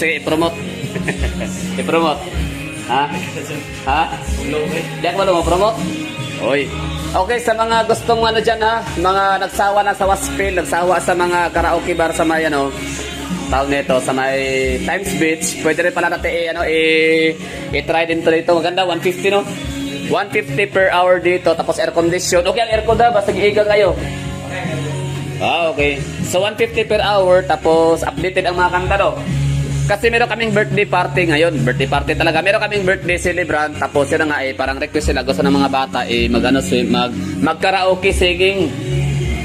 sige, i-promote. I-promote. Ha? Ha? Di ako ba promote? Oy. Okay, sa mga gustong ano dyan ha, mga nagsawa na sa Waspil, nagsawa sa mga karaoke bar sa may ano, tawag nito, sa may Times Beach, pwede rin pala natin i-try din to dito. Maganda, 150 no? 150 per hour dito, tapos air condition. Okay ang aircon na, basta giiga kayo. Okay. So 150 per hour, tapos updated ang mga kanta no? Kasi meron kaming birthday party ngayon. Birthday party talaga. Meron kaming birthday celebrant. Tapos yun nga parang request sila. Gusto ng mga bata mag-karaoke singing.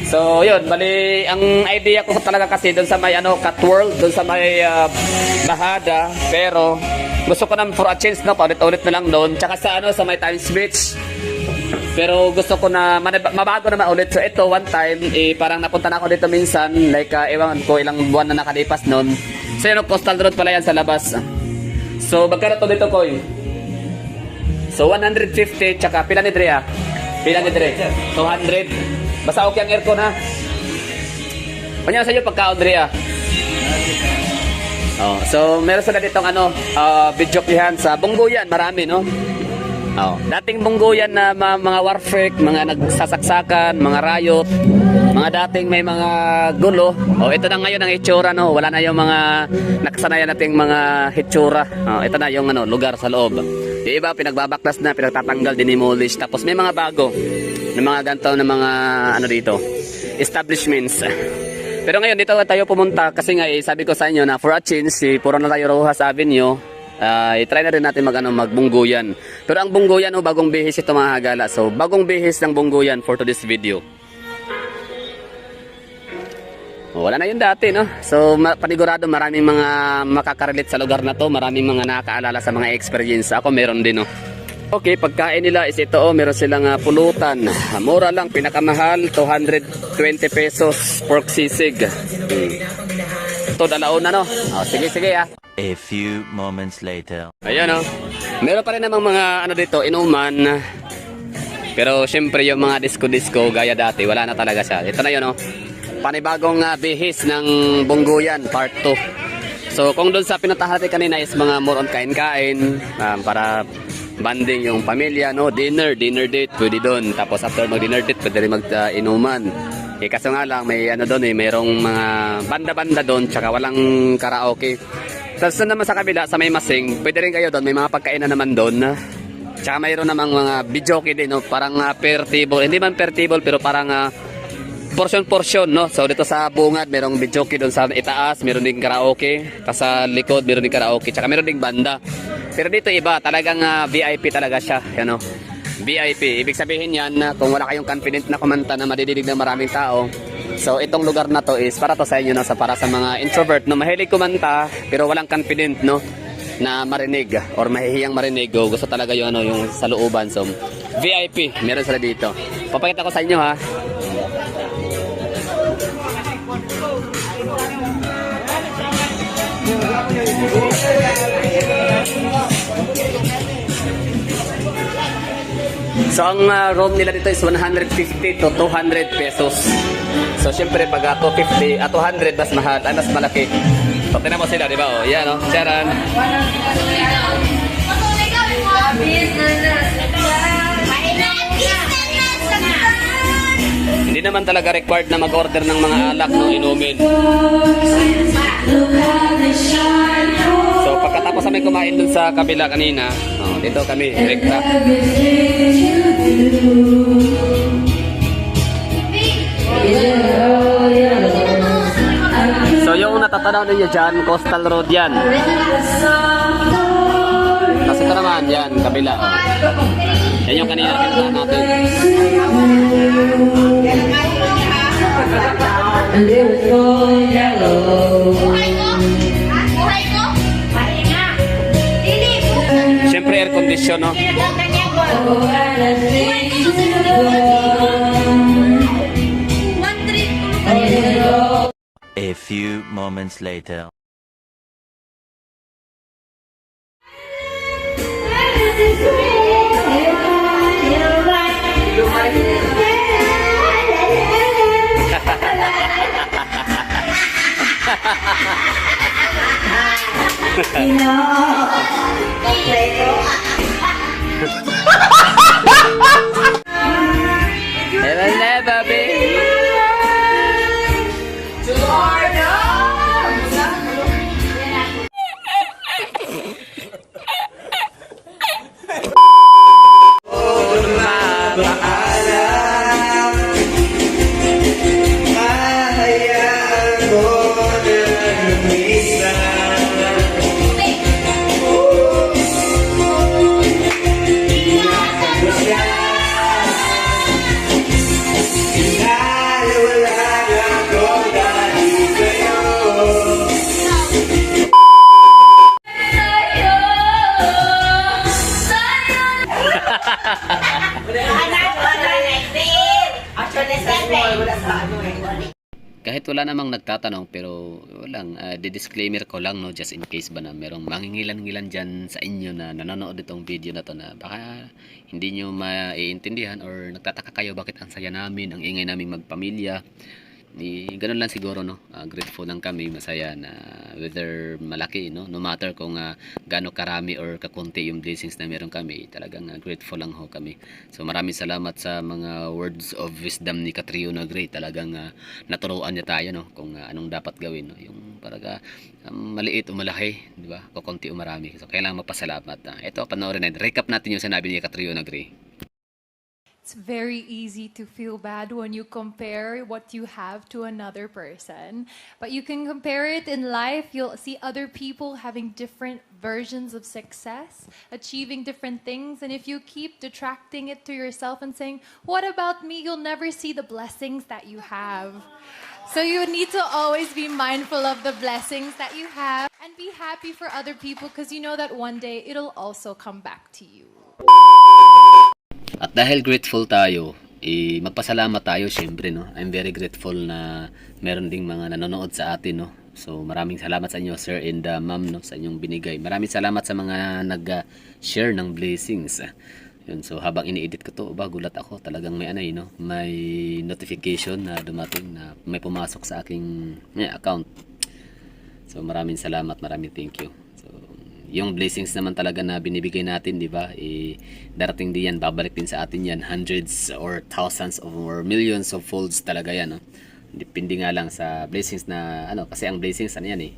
So yun, bali ang idea ko talaga kasi doon sa may Cat World, doon sa may Bahada. Pero gusto ko naman for a change no, paulit-ulit na lang doon. Tsaka sa may Times Beach. Pero gusto ko na mabago naman ulit. So ito one time parang napunta na ako dito minsan, like ewan ko ilang buwan na nakalipas noon. So yun, coastal road pala yan sa labas. So magkano to dito, Koy? So 150, tsaka pila ni Dre. 200. Basta okay ang aircon ha. Kanya sa iyo pagkaon, Dre. So meron sila ditong bidyokihan sa Bungguyan, marami no. Dating Bungguyan na mga warfare, mga nagsasaksakan, mga riot, mga dating may mga gulo. Ito na ngayon ang itsura no. Wala na yung mga nakasanayan nating mga hitsura. Ito na yung lugar sa loob. Yung iba pinagbabaklas na, pinagtatanggal, dinimolish. Tapos may mga bago na mga ganito na mga dito, establishments. Pero ngayon dito tayo pumunta kasi nga sabi ko sa inyo na for a change, puro na tayo Rojas Avenue. I-try na rin natin magbungguyan. Pero ang bungguyan bagong bihis ito mga hagala. So bagong bihis ng bungguyan for today's video. Wala na yun dati no. So panigurado maraming mga makakarelate sa lugar na to. Maraming mga nakakaalala sa mga experience. Ako meron din no. Okay, pagkain nila is ito meron silang pulutan. Mura lang, pinakamahal 220 pesos pork sisig. Ito dalaon na no. Sige A few moments later. Ayan meron pa rin namang mga dito, inuman. Pero syempre yung mga disco gaya dati, wala na talaga siya. Ito na yun panibagong bihis ng Bungguyan part 2. So kung doon sa pinuntahan natin kanina is mga more on kain-kain, para banding yung pamilya dinner date pwede doon. Tapos after mag-dinner date pwede rin mag-inuman. Kaso nga lang may doon mayroong mga banda-banda doon, tsaka walang karaoke. Tapos naman sa kabila, sa may Masing, pwede rin kayo doon, may mga pagkainan naman doon. Tsaka mayroon namang mga videoke din, parang per table, hindi man per table, pero parang portion, no? So dito sa bungad, mayroong videoke doon sa itaas, mayroon din karaoke. Tapos sa likod, mayroon din karaoke, tsaka mayroon din banda. Pero dito iba, talagang VIP talaga siya, VIP. Ibig sabihin yan na kung wala kayong confident na kumanta na madidinig ng maraming tao, so itong lugar na to is para to sa inyo para sa mga introvert mahilig kumanta pero walang confident na marinig or mahihiyang marinig gusto talaga yung yung sa looban. So VIP meron sila dito. Papakita ko sa inyo ha. So ang room nila dito is 150 to 200 pesos. So syempre pag 250 at 200 mas mahal, ay mas malaki. So tingnan mo sila, di ba? Yan charan. Hindi naman talaga required na mag-order ng mga alak inumin. So pagkatapos kami kumain dun sa kabila kanina, dito kami rekta. So yung natatanaw ninyo dyan, coastal road yan. Tapos ito naman yan, kabila. Yan yung kanina pinuntahan natin. Siyempre air condition A few moments later. It will never be. Kahit wala namang nagtatanong pero walang disclaimer ko lang no, just in case ba na merong mangingilan-ngilan dyan sa inyo na nanonood itong video na to na baka hindi nyo maiintindihan or nagtataka kayo bakit ang saya namin, ang ingay naming magpamilya. Ganun lang siguro no, grateful lang kami, masaya na whether malaki no, no matter kung gaano karami or kakunti yung blessings na meron kami, talagang grateful lang ho kami. So maraming salamat sa mga words of wisdom ni Catriona Gray, talagang naturuan niya tayo no kung anong dapat gawin no, yung paraga maliit o malaki, di ba, kukunti o marami. So kailangan magpasalamat. Ito panoorin natin, recap natin yung sinabi ni Catriona Gray. It's very easy to feel bad when you compare what you have to another person. But you can compare it in life. You'll see other people having different versions of success, achieving different things. And if you keep detracting it to yourself and saying, what about me? You'll never see the blessings that you have. So you need to always be mindful of the blessings that you have and be happy for other people because you know that one day it'll also come back to you. At dahil grateful tayo, magpasalamat tayo syempre no. I'm very grateful na meron ding mga nanonood sa atin no. So maraming salamat sa inyo sir and ma'am no, sa inyong binigay. Maraming salamat sa mga nag-share ng blessings. Yun, so habang ini-edit ko to, gulat ako, talagang may no, may notification na dumating na may pumasok sa aking account. So maraming salamat, maraming thank you. Yung blessings naman talaga na binibigay natin, di ba? Darating din yan, babalik din sa atin yan. Hundreds or thousands or millions of folds talaga yan. No? Depende nga lang sa blessings na, kasi ang blessings, yan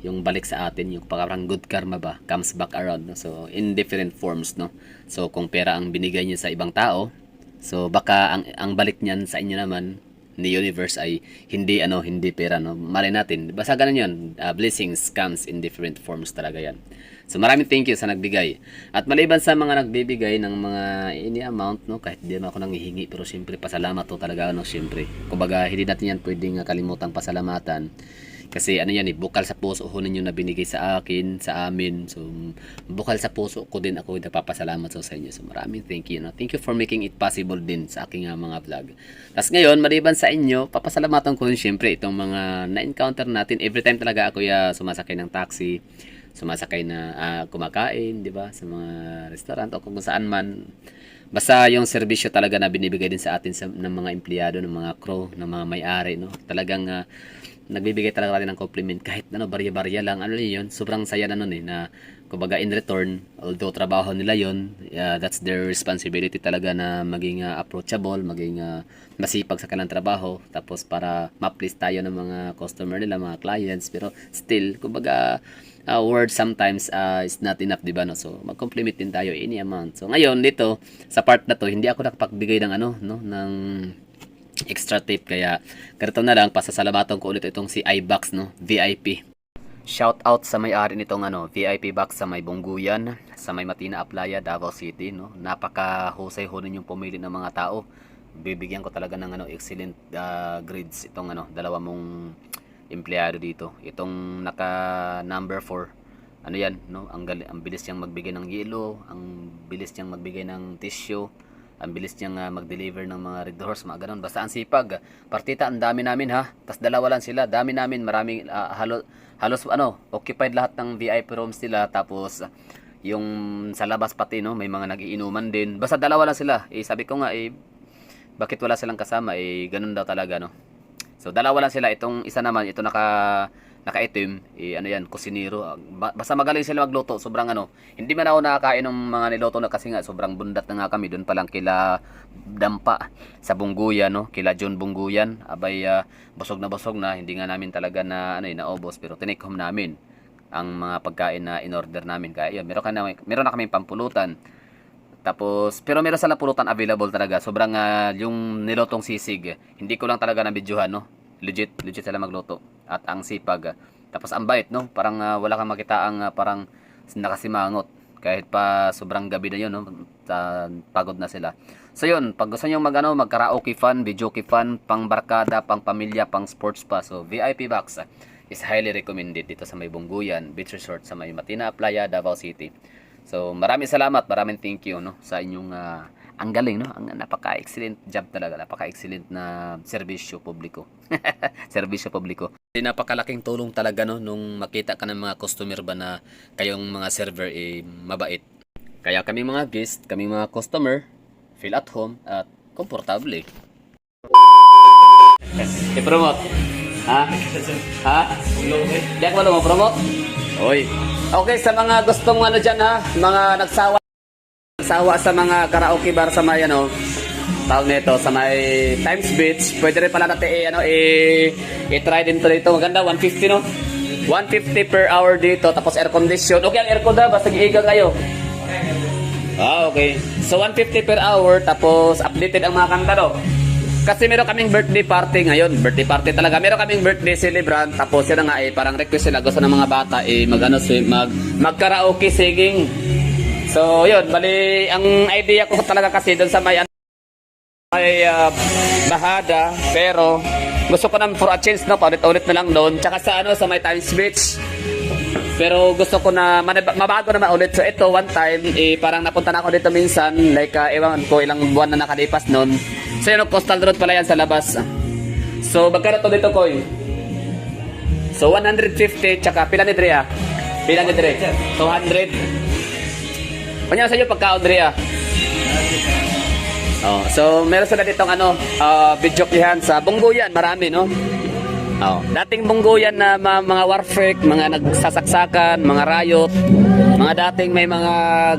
yung balik sa atin, yung parang good karma ba, comes back around. No? So, in different forms, no? So, kung pera ang binigay niyo sa ibang tao, so baka ang balik niyan sa inyo naman, ni universe ay hindi pera no. Malay natin basta ganun yun, blessings comes in different forms talaga yan. So maraming thank you sa nagbigay at maliban sa mga nagbibigay ng mga any amount no, kahit di naman ako nanghihingi pero siyempre pasalamat to talaga no, siyempre kumbaga hindi natin yan pwedeng kalimutang pasalamatan. Kasi yan bukal sa puso ho ninyo na binigay sa akin, sa amin. So, bukal sa puso ko din ako nagpapasalamat sa inyo. So, maraming thank you. No? Thank you for making it possible din sa aking mga vlog. Tapos ngayon, maliban sa inyo, papasalamatan ko rin syempre itong mga na-encounter natin. Every time talaga ako sumasakay ng taxi, sumasakay na kumakain, di ba? Sa mga restaurant o kung saan man. Basta yung serbisyo talaga na binibigay din sa atin ng mga empleyado, ng mga crew, ng mga may-ari. No? Talagang nagbibigay talaga natin ng compliment kahit barya-barya lang yun, sobrang saya na nun na kumbaga in return, although trabaho nila yun, that's their responsibility talaga na maging approachable, maging masipag sa kanilang trabaho, tapos para ma-please tayo ng mga customer nila, mga clients, pero still kumbaga word sometimes is not enough, di ba no? So mag-compliment din tayo any amount. So ngayon dito sa part na to, hindi ako nakapagbigay ng ng extra tip, kaya ganito na lang, pasasalamatan ko ulit itong si iBox no, VIP. Shout out sa may-ari nitong VIP box sa may Bungguyan, sa may Matina Aplaya, Davao City no. Napakahusay ho ninyong pumili ng mga tao. Bibigyan ko talaga ng excellent grades itong dalawa mong empleyado dito. Itong naka number 4. Yan no, ang bilis niyang magbigay ng yelo, ang bilis niyang magbigay ng tissue. Ang bilis niyang mag-deliver ng mga red doors, mga ganun. Basta ang sipag. Partita, ang dami namin ha. Tapos dalawa lang sila. Dami namin. Maraming halos occupied lahat ng VIP rooms nila. Tapos yung sa labas pati no, may mga nagiinuman din. Basta dalawa lang sila. Sabi ko nga bakit wala silang kasama? Ganun daw talaga no. So dalawa lang sila. Itong isa naman, ito naka nakaitim, ano yan, kusinero. Basta magaling sila magluto, sobrang ano. Hindi man ako nakakain ng mga niluto na kasi nga sobrang bundat na nga kami. Doon pa lang kila Dampa sa Bungguyan, no? Kila John Bungguyan. Abay, busog na, hindi nga namin talaga na naubos, pero tinake home namin ang mga pagkain na in-order namin. Kaya yun, meron na kaming pampulutan. Tapos, pero meron sila pulutan available talaga. Sobrang yung nilotong sisig, hindi ko lang talaga na-videohan, no? Legit sila magluto. At ang sipag. Tapos ang bait, no? Parang wala kang makita ang parang nakasimangot. Kahit pa sobrang gabi na yun, no? Pagod na sila. So yun, pag gusto nyo mag-karaoke fun, videoke fun, pang barkada, pang pamilya, pang sports pa. So VIP box is highly recommended dito sa may Bungguyan Beach Resort sa may Matina Playa, Davao City. So maraming salamat, maraming thank you, no, sa inyong ang galing, no? Ang napaka-excellent job talaga, napaka-excellent na serbisyo publiko. Serbisyo publiko. Napakalaking tulong talaga, no, nung makita ka ng mga customer ba na kayong mga server mabait. Kaya kami mga guest, kami mga customer, feel at home at komportable. I-promote. Ha? Ha? Di ako mo promote? Oy. Okay, sa mga gustong dyan, ha, mga nagsawa sa mga karaoke bar sa may tawag nito sa may Times Beach, pwede rin pala natin i-try din dito. Maganda, 150, no? 150 per hour dito, tapos air condition. Okay ang aircon na, basta giiga kayo. Okay. So 150 per hour, tapos updated ang mga kanta, no? Kasi meron kaming birthday party ngayon. Birthday party talaga. Meron kaming birthday celebrant. Tapos yun nga parang request sila. Gusto ng mga bata mag-karaoke singing. So yun, bali ang idea ko talaga kasi doon sa may bahada, pero gusto ko na for a change, no, paulit-ulit na lang doon. Tsaka sa may Times Beach. Pero gusto ko na mabago na maulit. So ito one time parang napunta na ako dito minsan, like ewan ko ilang buwan na nakalipas noon. So yun, coastal road pala yan sa labas. So magkano to dito, Koy? So 150, tsaka pila ni Drea? Pila ni Drea? 200. Kanya sa iyo pagkaon, Drea? Oh, so meron sila ditong videokihan sa Bungguyan, marami, no? Oh, dating Bungguyan na mga warfare, mga nagsasaksakan, mga riot, mga dating may mga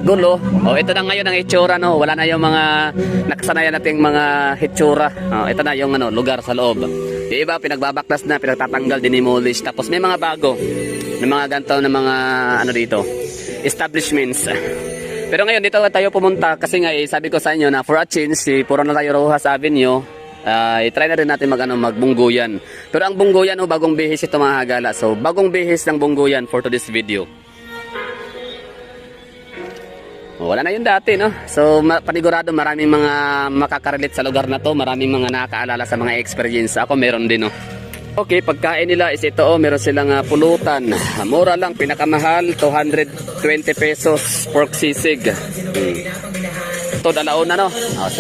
gulo. Oh, ito na ngayon ang itsura, no. Wala na yung mga nakasanayan nating mga hitsura. Oh, ito na yung lugar sa loob. Yung iba pinagbabaklas na, pinagtatanggal, dinimolish. Tapos may mga bago. May mga ganito na mga dito, establishments. Pero ngayon dito tayo pumunta kasi nga sabi ko sa inyo na for a change, puro na tayo Rojas Avenue. I-try na rin natin magbungguyan. Pero ang Bungguyan, bagong bihis ito mga hagala. So bagong bihis ng Bungguyan for today's video. Wala na yun dati, no? So panigurado maraming mga makakarelate sa lugar na to. Maraming mga nakakaalala sa mga experience. Ako meron din, no? Okay, pagkain nila is ito, meron silang pulutan. Mura lang, pinakamahal, 220 pesos pork sisig. Ito, dalaon na, no? Sige.